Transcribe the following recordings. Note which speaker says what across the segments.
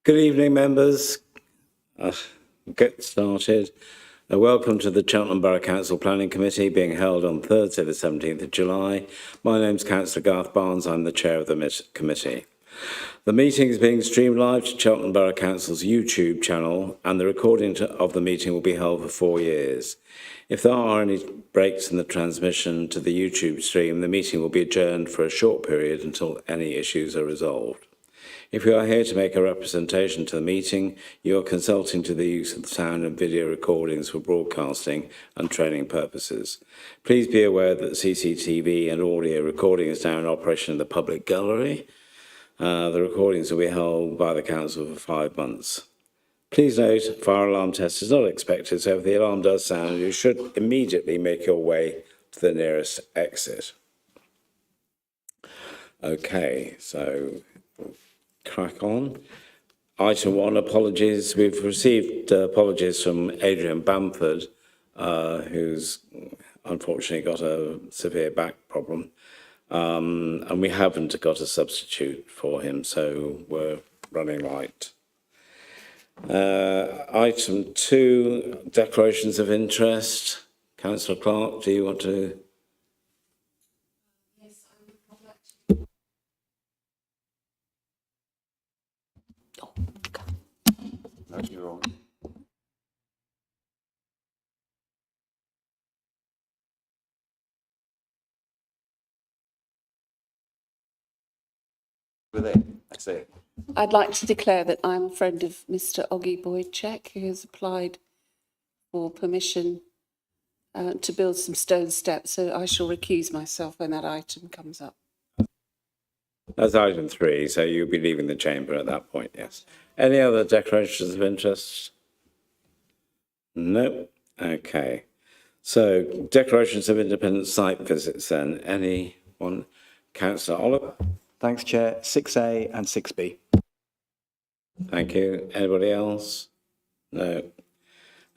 Speaker 1: Good evening, members. Get started. Welcome to the Cheltenham Borough Council Planning Committee being held on Thursday, the 17th of July. My name's Councillor Garth Barnes. I'm the chair of the committee. The meeting is being streamed live to Cheltenham Borough Council's YouTube channel, and the recording of the meeting will be held for 4 years. If there are any breaks in the transmission to the YouTube stream, the meeting will be adjourned for a short period until any issues are resolved. If you are here to make a representation to the meeting, you are consulting to the use of the sound and video recordings for broadcasting and training purposes. Please be aware that CCTV and audio recording is now in operation in the public gallery. The recordings will be held by the council for 5 months. Please note, fire alarm test is not expected, so if the alarm does sound, you should immediately make your way to the nearest exit. Okay, so crack on. Item 1, apologies. We've received apologies from Adrian Bamford, who's unfortunately got a severe back problem. And we haven't got a substitute for him, so we're running late. Item 2, declarations of interest. Councillor Clark, do you want to?
Speaker 2: Yes, I would like to.
Speaker 1: No, you're on. I see.
Speaker 2: I'd like to declare that I'm a friend of Mr. Oggy Boydcheck, who has applied for permission to build some stone steps, so I shall recuse myself when that item comes up.
Speaker 1: That's item 3, so you'll be leaving the chamber at that point, yes. Any other declarations of interest? No. Okay. So, declarations of independent site visits then. Anyone? Councillor Oliver?
Speaker 3: Thanks, Chair. 6A and 6B.
Speaker 1: Thank you. Anybody else? No.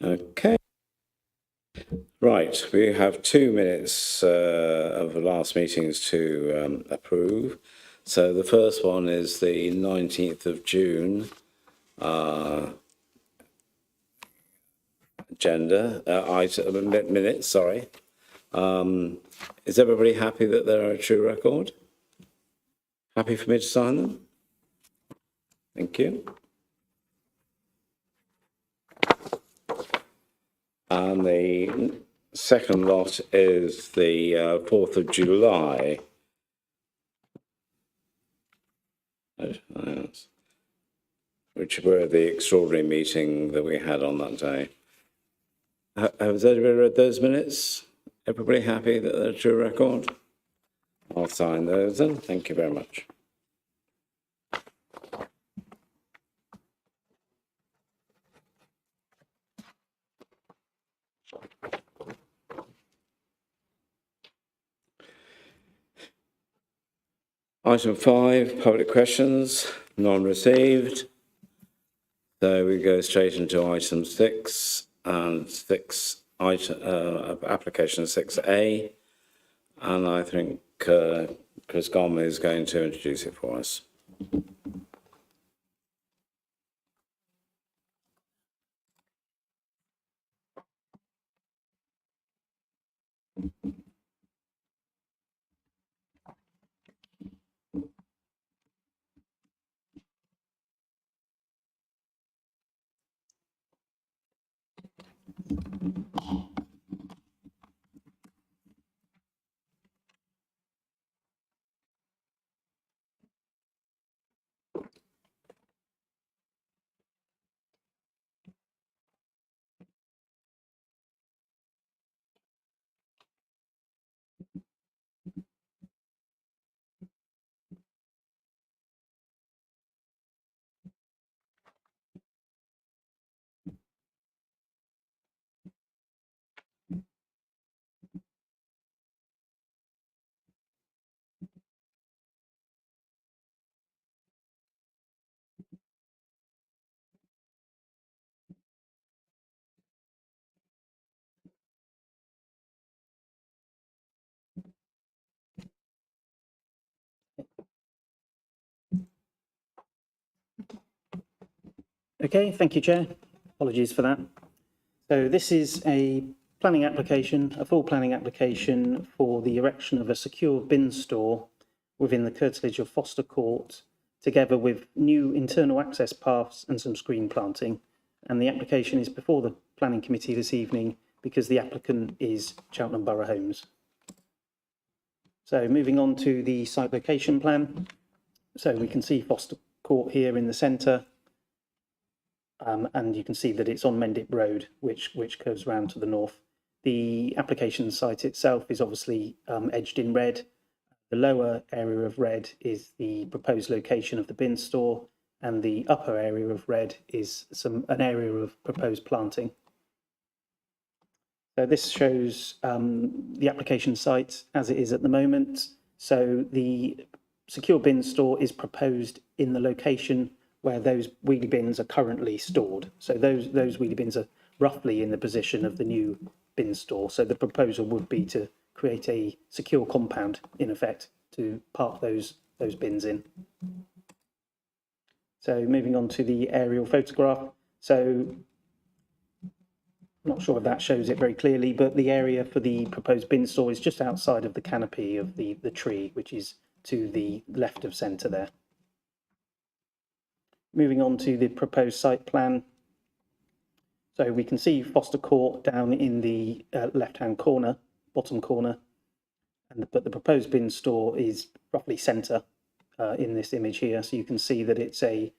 Speaker 1: Okay. Right, we have 2 minutes of the last meetings to approve. So the first one is the 19th of June agenda, item, minutes, sorry. Is everybody happy that they're a true record? Happy for me to sign them? Thank you. And the second lot is the 4th of July. Which were the extraordinary meeting that we had on that day. Has everybody read those minutes? Everybody happy that they're a true record? I'll sign those then. Thank you very much. Item 5, public questions, none received. So we go straight into item 6 and application 6A. And I think Chris Gormley is going to introduce it for us.
Speaker 4: Okay, thank you, Chair. Apologies for that. So this is a planning application, a full planning application for the erection of a secure bin store within the curtilage of Foster Court, together with new internal access paths and some screen planting. And the application is before the Planning Committee this evening because the applicant is Cheltenham Borough Homes. So moving on to the site location plan. So we can see Foster Court here in the centre. And you can see that it's on Mendip Road, which goes round to the north. The application site itself is obviously edged in red. The lower area of red is the proposed location of the bin store, and the upper area of red is an area of proposed planting. So this shows the application site as it is at the moment. So the secure bin store is proposed in the location where those wheelie bins are currently stored. So those wheelie bins are roughly in the position of the new bin store. So the proposal would be to create a secure compound, in effect, to park those bins in. So moving on to the aerial photograph. So I'm not sure if that shows it very clearly, but the area for the proposed bin store is just outside of the canopy of the tree, which is to the left of centre there. Moving on to the proposed site plan. So we can see Foster Court down in the left-hand corner, bottom corner, but the proposed bin store is roughly centre in this image here. So you can see that it's a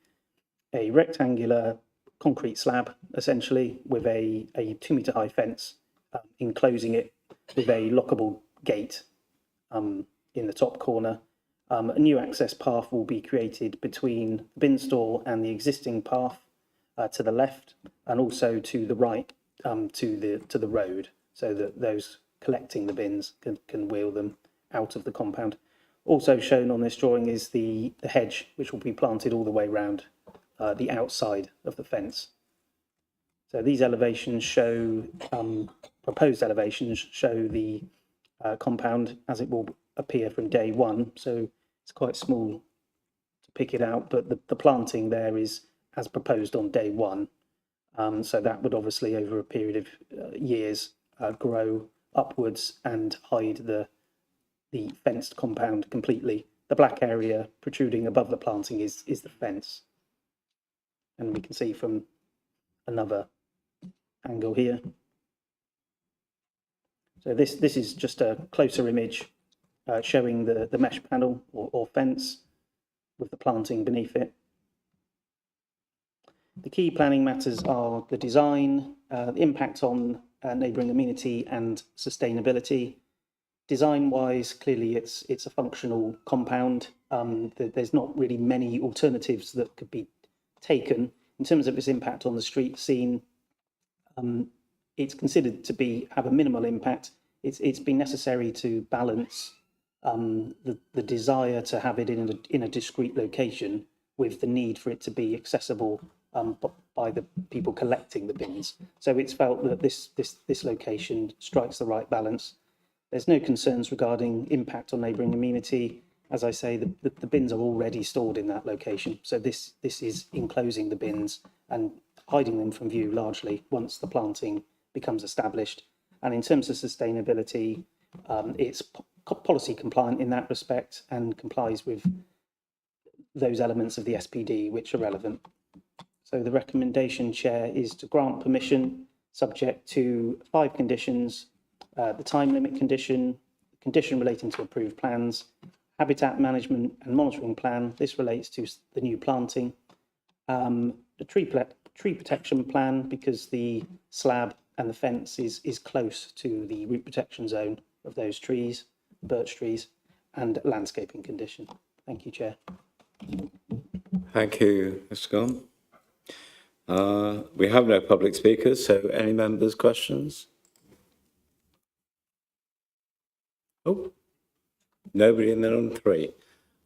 Speaker 4: rectangular concrete slab, essentially, with a 2 metre high fence enclosing it with a lockable gate in the top corner. A new access path will be created between the bin store and the existing path to the left, and also to the right to the road, so that those collecting the bins can wheel them out of the compound. Also shown on this drawing is the hedge, which will be planted all the way around the outside of the fence. So these elevations show, proposed elevations show the compound as it will appear from day one. So it's quite small to pick it out, but the planting there is as proposed on day one. So that would obviously over a period of years grow upwards and hide the fenced compound completely. The black area protruding above the planting is the fence. And we can see from another angle here. So this is just a closer image showing the mesh panel or fence with the planting beneath it. The key planning matters are the design, the impact on neighbouring amenity and sustainability. Design-wise, clearly it's a functional compound. There's not really many alternatives that could be taken. In terms of its impact on the street scene, it's considered to have a minimal impact. It's been necessary to balance the desire to have it in a discrete location with the need for it to be accessible by the people collecting the bins. So it's felt that this location strikes the right balance. There's no concerns regarding impact on neighbouring amenity. As I say, the bins are already stored in that location. So this is enclosing the bins and hiding them from view largely once the planting becomes established. And in terms of sustainability, it's policy compliant in that respect and complies with those elements of the SPD which are relevant. So the recommendation, Chair, is to grant permission subject to 5 conditions: the time limit condition, condition relating to approved plans, habitat management and monitoring plan. This relates to the new planting, the tree protection plan, because the slab and the fence is close to the root protection zone of those trees, birch trees, and landscaping condition. Thank you, Chair.
Speaker 1: Thank you, Mr. Gunn. We have no public speakers, so any members' questions? Oh, nobody in there on 3.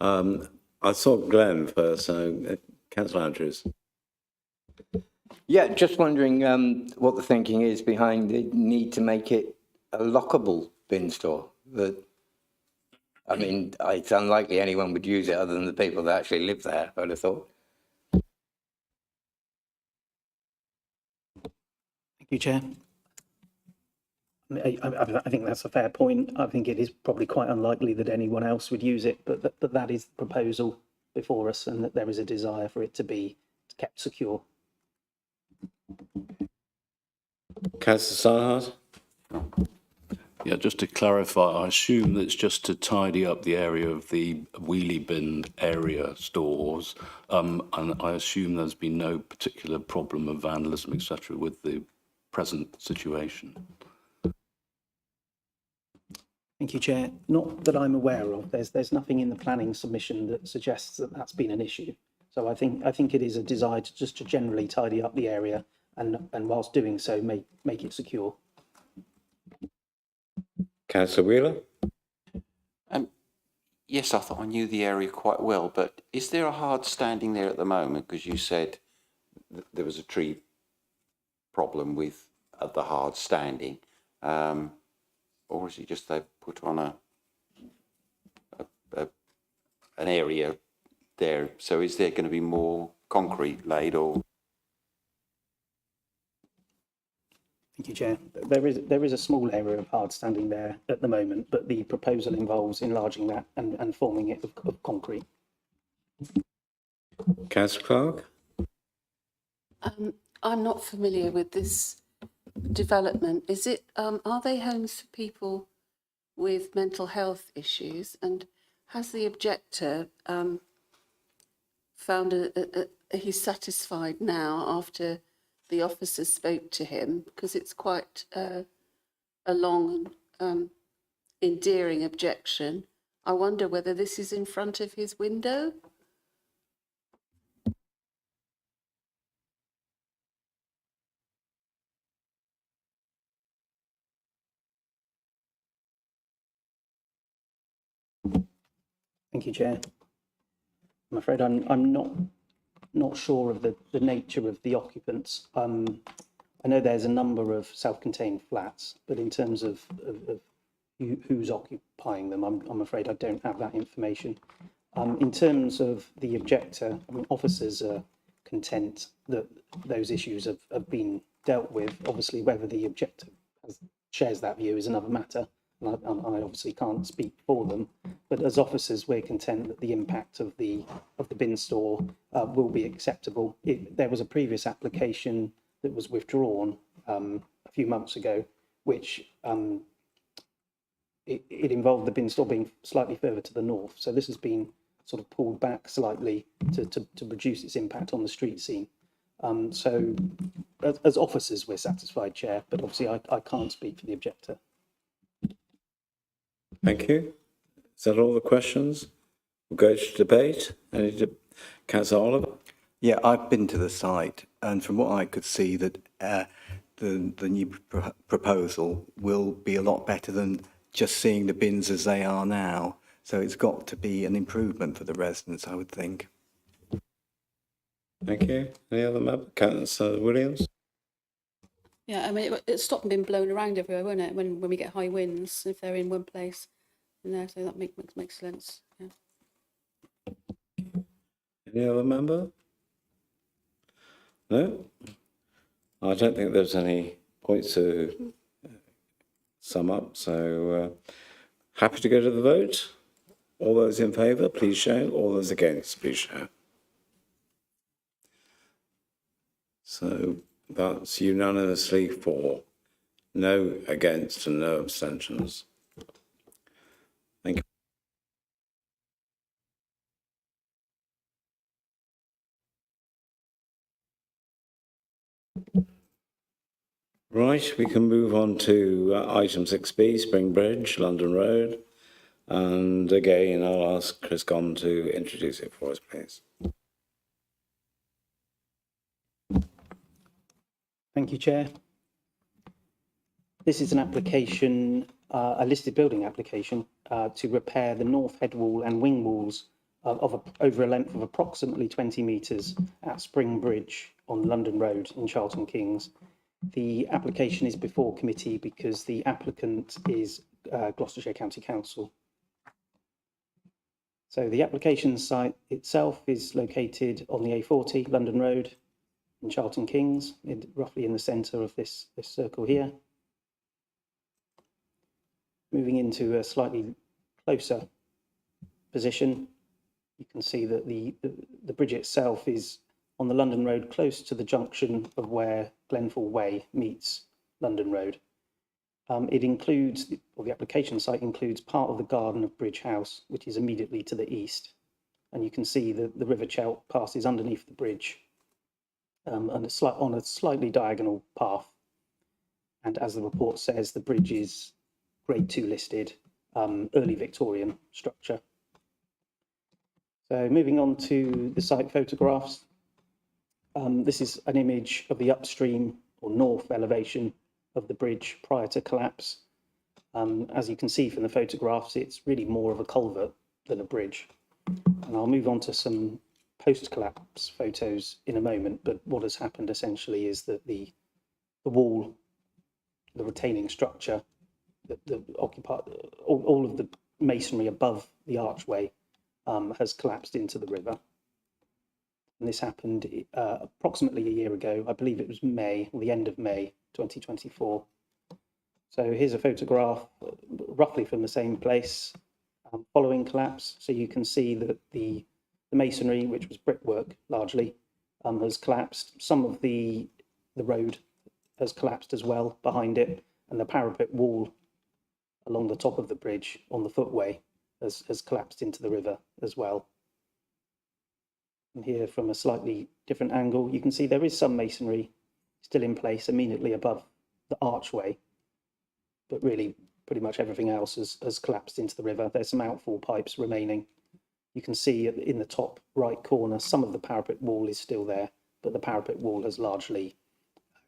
Speaker 1: I saw Glenn first, so Councillor Andrews.
Speaker 5: Yeah, just wondering what the thinking is behind the need to make it a lockable bin store. I mean, it's unlikely anyone would use it other than the people that actually live there, I'd have thought.
Speaker 4: Thank you, Chair. I think that's a fair point. I think it is probably quite unlikely that anyone else would use it, but that is the proposal before us, and that there is a desire for it to be kept secure.
Speaker 1: Councillor Steinhardt?
Speaker 6: Yeah, just to clarify, I assume that's just to tidy up the area of the wheelie bin area stores, and I assume there's been no particular problem of vandalism, etc., with the present situation.
Speaker 4: Thank you, Chair. Not that I'm aware of. There's nothing in the planning submission that suggests that that's been an issue. So I think it is a desire to just to generally tidy up the area, and whilst doing so, make it secure.
Speaker 1: Councillor Wheeler?
Speaker 7: Yes, I thought I knew the area quite well, but is there a hard standing there at the moment? Because you said there was a tree problem with the hard standing, or is it just they've put on an area there? So is there going to be more concrete laid, or?
Speaker 4: Thank you, Chair. There is a small area of hard standing there at the moment, but the proposal involves enlarging that and forming it of concrete.
Speaker 1: Councillor Clark?
Speaker 2: I'm not familiar with this development. Is it, are they homes for people with mental health issues? And has the objector found he's satisfied now after the officers spoke to him? Because it's quite a long and endearing objection. I wonder whether this is in front of his window.
Speaker 4: Thank you, Chair. I'm afraid I'm not sure of the nature of the occupants. I know there's a number of self-contained flats, but in terms of who's occupying them, I'm afraid I don't have that information. In terms of the objector, I mean, officers are content that those issues have been dealt with. Obviously, whether the objector shares that view is another matter. I obviously can't speak for them, but as officers, we're content that the impact of the bin store will be acceptable. There was a previous application that was withdrawn a few months ago, which it involved the bin store being slightly further to the north. So this has been sort of pulled back slightly to reduce its impact on the street scene. So as officers, we're satisfied, Chair, but obviously I can't speak for the objector.
Speaker 1: Thank you. Is that all the questions? We'll go to debate. Councillor Oliver?
Speaker 3: Yeah, I've been to the site, and from what I could see, that the new proposal will be a lot better than just seeing the bins as they are now. So it's got to be an improvement for the residents, I would think.
Speaker 1: Thank you. Any other member? Councillor Williams?
Speaker 8: Yeah, I mean, it stopped being blown around everywhere, won't it? When we get high winds, if they're in one place, so that makes sense. Yeah.
Speaker 1: Any other member? No? I don't think there's any points to sum up, so happy to go to the vote. All those in favour, please show. All those against, please show. So that's unanimously for. No against and no abstentions. Thank you. Right, we can move on to item 6B, Spring Bridge, London Road. And again, I'll ask Chris Gonn to introduce it for us, please.
Speaker 4: Thank you, Chair. This is an application, a listed building application to repair the north head wall and wing walls over a length of approximately 20 metres at Spring Bridge on London Road in Charlton Kings. The application is before committee because the applicant is Gloucestershire County Council. So the application site itself is located on the A40, London Road. in Charlton Kings, roughly in the centre of this circle here. Moving into a slightly closer position, you can see that the bridge itself is on the London Road, close to the junction of where Glenfall Way meets London Road. It includes, or the application site includes, part of the garden of Bridge House, which is immediately to the east. And you can see that the River Chelt passes underneath the bridge and on a slightly diagonal path. And as the report says, the bridge is Grade 2 listed, early Victorian structure. So moving on to the site photographs. This is an image of the upstream or north elevation of the bridge prior to collapse. As you can see from the photographs, it's really more of a culvert than a bridge. And I'll move on to some post-collapse photos in a moment, but what has happened essentially is that the wall, the retaining structure, the occupied, all of the masonry above the archway has collapsed into the river. And this happened approximately a year ago. I believe it was May, or the end of May 2024. So here's a photograph roughly from the same place following collapse. So you can see that the masonry, which was brickwork largely, has collapsed. Some of the road has collapsed as well behind it, and the parapet wall along the top of the bridge on the footway has collapsed into the river as well. And here from a slightly different angle, you can see there is some masonry still in place immediately above the archway, but really pretty much everything else has collapsed into the river. There's some outfall pipes remaining. You can see in the top right corner, some of the parapet wall is still there, but the parapet wall has largely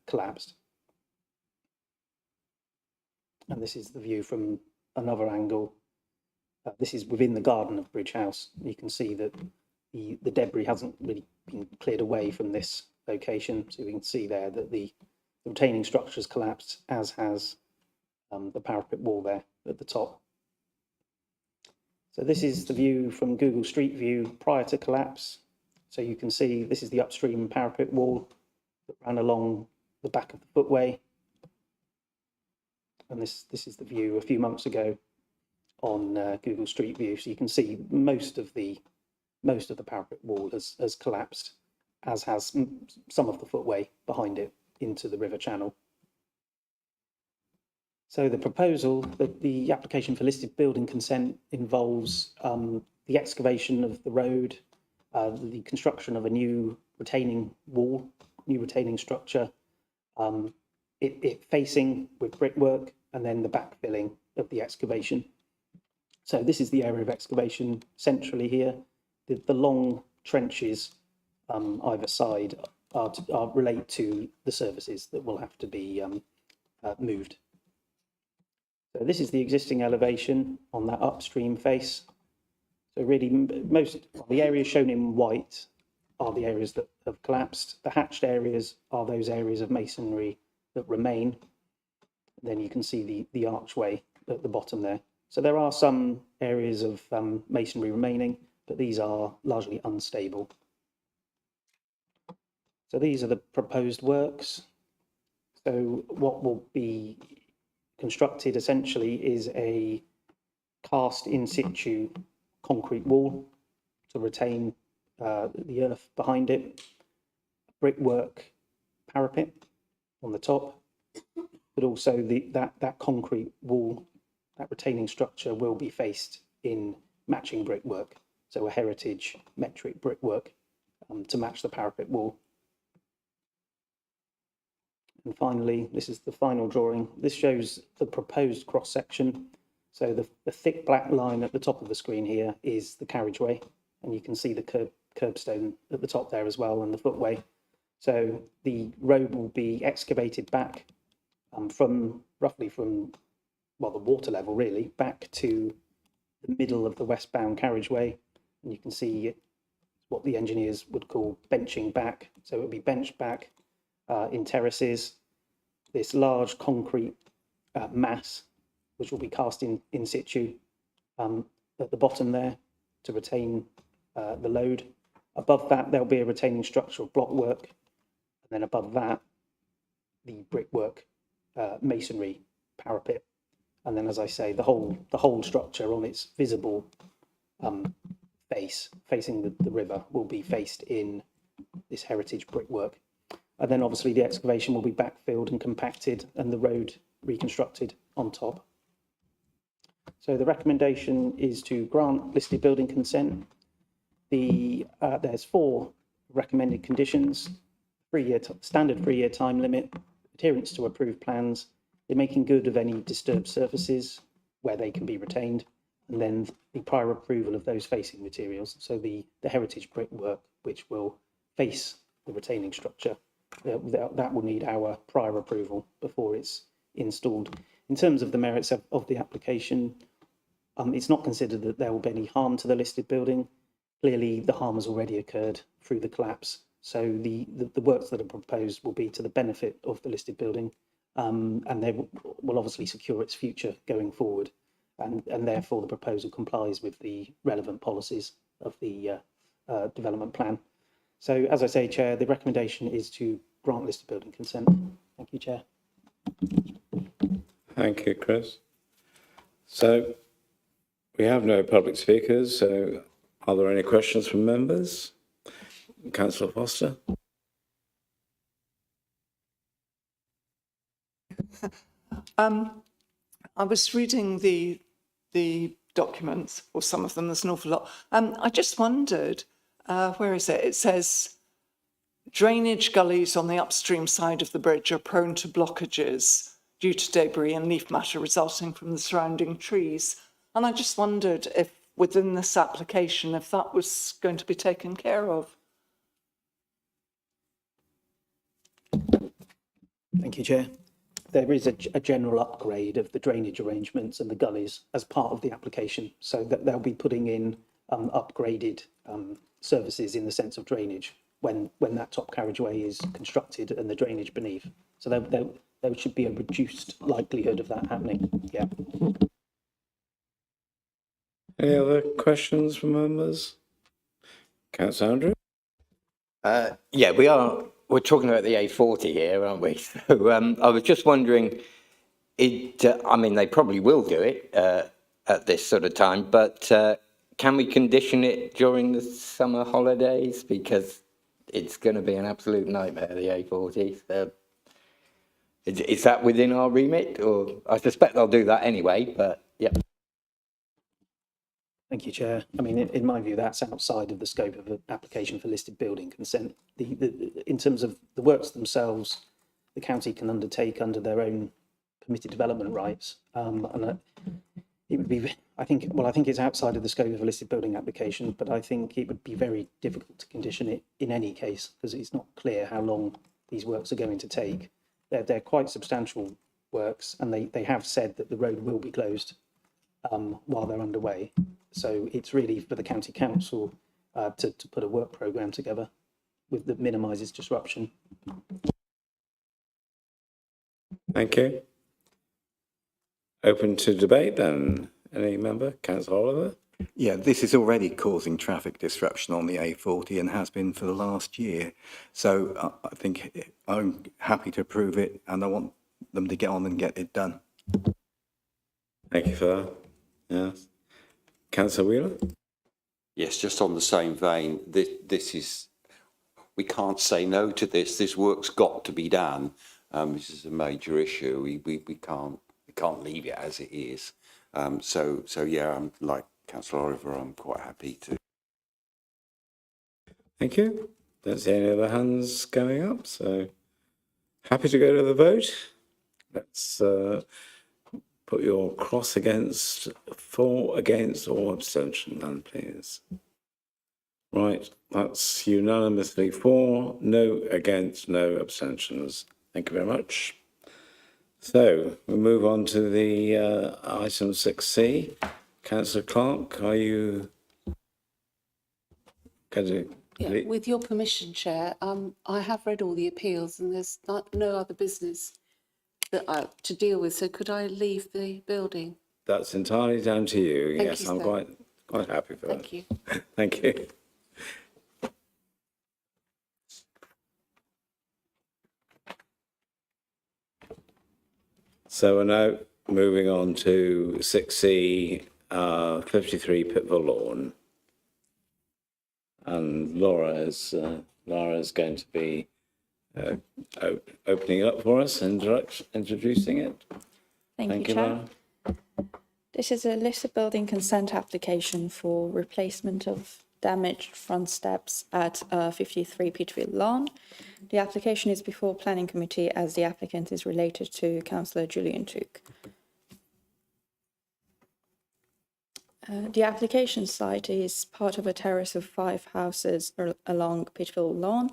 Speaker 4: collapsed. And this is the view from another angle. This is within the garden of Bridge House. You can see that the debris hasn't really been cleared away from this location. So we can see there that the retaining structure has collapsed, as has the parapet wall there at the top. So this is the view from Google Street View prior to collapse. So you can see this is the upstream parapet wall that ran along the back of the footway. And this is the view a few months ago on Google Street View. So you can see most of the parapet wall has collapsed, as has some of the footway behind it into the river channel. So the proposal, that the application for listed building consent involves the excavation of the road, the construction of a new retaining wall, new retaining structure, it facing with brickwork, and then the backfilling of the excavation. So this is the area of excavation centrally here. The long trenches either side relate to the services that will have to be moved. So this is the existing elevation on that upstream face. So really the areas shown in white are the areas that have collapsed. The hatched areas are those areas of masonry that remain. Then you can see the archway at the bottom there. So there are some areas of masonry remaining, but these are largely unstable. So these are the proposed works. So what will be constructed essentially is a cast in situ concrete wall to retain the earth behind it, brickwork parapet on the top, but also that concrete wall, that retaining structure, will be faced in matching brickwork, so a heritage metric brickwork to match the parapet wall. And finally, this is the final drawing. This shows the proposed cross-section. So the thick black line at the top of the screen here is the carriageway, and you can see the curbstone at the top there as well, and the footway. So the road will be excavated back from the water level really, back to the middle of the westbound carriageway. And you can see what the engineers would call benching back. So it will be benched back in terraces, this large concrete mass, which will be cast in situ at the bottom there to retain the load. Above that, there'll be a retaining structure of blockwork, And then above that, the brickwork masonry parapet. And then, as I say, the whole structure on its visible face, facing the river, will be faced in this heritage brickwork. And then obviously the excavation will be backfilled and compacted and the road reconstructed on top. So the recommendation is to grant listed building consent. There's 4 recommended conditions: standard 3-year time limit, adherence to approved plans, the making good of any disturbed surfaces where they can be retained, and then the prior approval of those facing materials. So the heritage brickwork, which will face the retaining structure, that will need our prior approval before it's installed. In terms of the merits of the application, it's not considered that there will be any harm to the listed building. Clearly, the harm has already occurred through the collapse. So the works that are proposed will be to the benefit of the listed building, and they will obviously secure its future going forward. And therefore, the proposal complies with the relevant policies of the development plan. So, as I say, Chair, the recommendation is to grant listed building consent. Thank you, Chair.
Speaker 1: Thank you, Chris. So we have no public speakers, so are there any questions from members? Councillor Foster?
Speaker 9: I was reading the documents, or some of them, there's an awful lot. I just wondered, where is it? It says drainage gullies on the upstream side of the bridge are prone to blockages due to debris and leaf matter resulting from the surrounding trees. And I just wondered if within this application, if that was going to be taken care of.
Speaker 4: Thank you, Chair. There is a general upgrade of the drainage arrangements and the gullies as part of the application, so that they'll be putting in upgraded services in the sense of drainage when that top carriageway is constructed and the drainage beneath. So there should be a reduced likelihood of that happening. Yeah.
Speaker 1: Any other questions from members? Councillor Andrew?
Speaker 5: Yeah, we're talking about the A40 here, aren't we? So I was just wondering, I mean, they probably will do it at this sort of time, but can we condition it during the summer holidays? Because it's going to be an absolute nightmare, the A40. So is that within our remit? Or I suspect they'll do that anyway, but yeah.
Speaker 4: Thank you, Chair. I mean, in my view, that's outside of the scope of an application for listed building consent. In terms of the works themselves, the county can undertake under their own permitted development rights. And it would be, I think it's outside of the scope of a listed building application, but I think it would be very difficult to condition it in any case, because it's not clear how long these works are going to take. They're quite substantial works, and they have said that the road will be closed while they're underway. So it's really for the county council to put a work programme together that minimises disruption.
Speaker 1: Thank you. Open to debate then. Any member? Councillor Oliver?
Speaker 3: Yeah, this is already causing traffic disruption on the A40 and has been for the last year. So I think I'm happy to approve it, and I want them to get on and get it done.
Speaker 1: Thank you for that. Yes. Councillor Wheeler?
Speaker 7: Yes, just on the same vein, this is, we can't say no to this. This work's got to be done. This is a major issue. We can't leave it as it is. So yeah, I'm like Councillor Oliver, I'm quite happy to.
Speaker 1: Thank you. Don't see any other hands going up, so happy to go to the vote. Let's put your cross against, for, against, or abstention, none, please. Right, that's unanimously for, no against, no abstentions. Thank you very much. So we move on to the item 6C. Councillor Clark, are you going to?
Speaker 2: Yeah, with your permission, Chair, I have read all the appeals and there's no other business to deal with. So could I leave the building?
Speaker 1: That's entirely down to you.
Speaker 2: Thank
Speaker 1: Yes,
Speaker 2: you,
Speaker 1: I'm
Speaker 2: sir.
Speaker 1: quite happy for that.
Speaker 2: Thank you.
Speaker 1: Thank you. So we're now moving on to 6C, 53 Pittville Lawn. And Laura is going to be opening up for us and introducing it.
Speaker 10: Thank you,
Speaker 1: Laura.
Speaker 10: Chair. This is a listed building consent application for replacement of damaged front steps at 53 Pittville Lawn. The application is before Planning Committee as the applicant is related to Councillor Julian Took. The application site is part of a terrace of 5 houses along Pittville Lawn.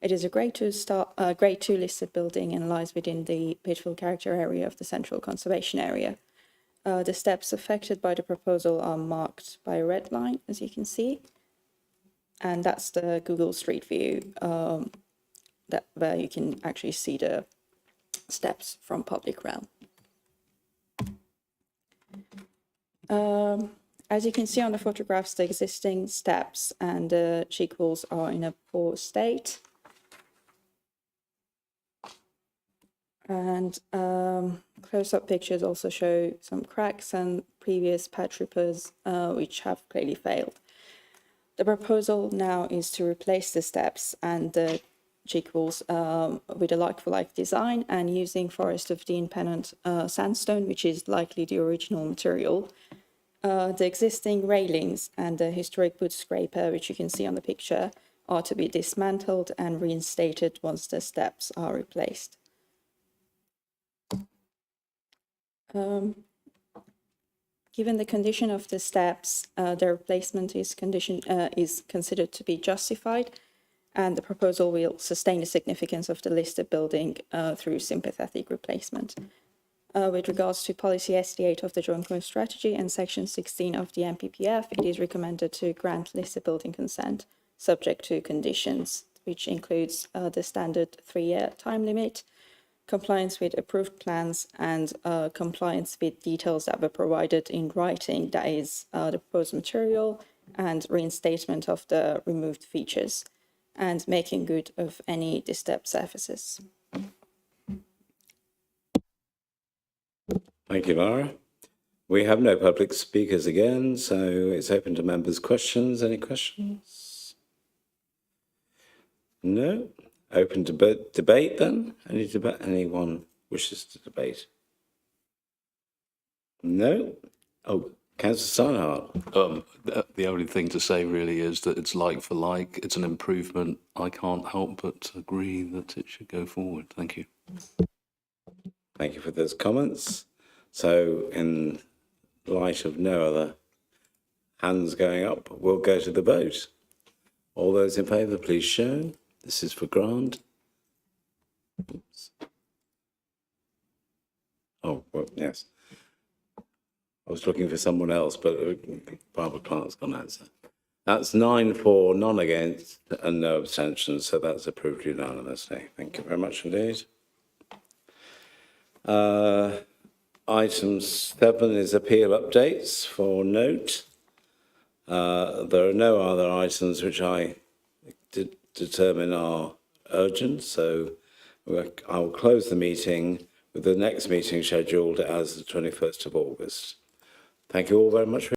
Speaker 10: It is a Grade 2 listed building and lies within the Pittville character area of the Central Conservation Area. The steps affected by the proposal are marked by a red line, as you can see. And that's the Google Street View, where you can actually see the steps from public realm. As you can see on the photographs, the existing steps and the cheek walls are in a poor state. And close-up pictures also show some cracks and previous patch repairs which have clearly failed. The proposal now is to replace the steps and the cheek walls with a like-for-like design and using Forest of Dean Pennant sandstone, which is likely the original material. The existing railings and the historic wood scraper, which you can see on the picture, are to be dismantled and reinstated once the steps are replaced. Given the condition of the steps, the replacement is considered to be justified, and the proposal will sustain the significance of the listed building through sympathetic replacement. With regards to policy SD8 of the Joint Growth Strategy and section 16 of the MPPF, it is recommended to grant listed building consent subject to conditions, which includes the standard 3-year time limit, compliance with approved plans, and compliance with details that were provided in writing, that is the proposed material, and reinstatement of the removed features, and making good of any disturbed surfaces.
Speaker 1: Thank you, Laura. We have no public speakers again, so it's open to members' questions. Any questions? No? Open to debate then? Anyone wishes to debate? No? Oh, Councillor Steinhardt.
Speaker 6: The only thing to say really is that it's like for like, it's an improvement. I can't help but agree that it should go forward. Thank you.
Speaker 1: Thank you for those comments. So in light of no other hands going up, we'll go to the vote. All those in favour, please show. This is for grant. Oops. Oh, well, yes. I was looking for someone else, but Barbara Clark's gone answer. That's 9 for, none against, and no abstentions, so that's approved unanimously. Thank you very much indeed. Item 7 is appeal updates for note. There are no other items which I determine are urgent, so I will close the meeting with the next meeting scheduled as the 21st of August. Thank you all very much.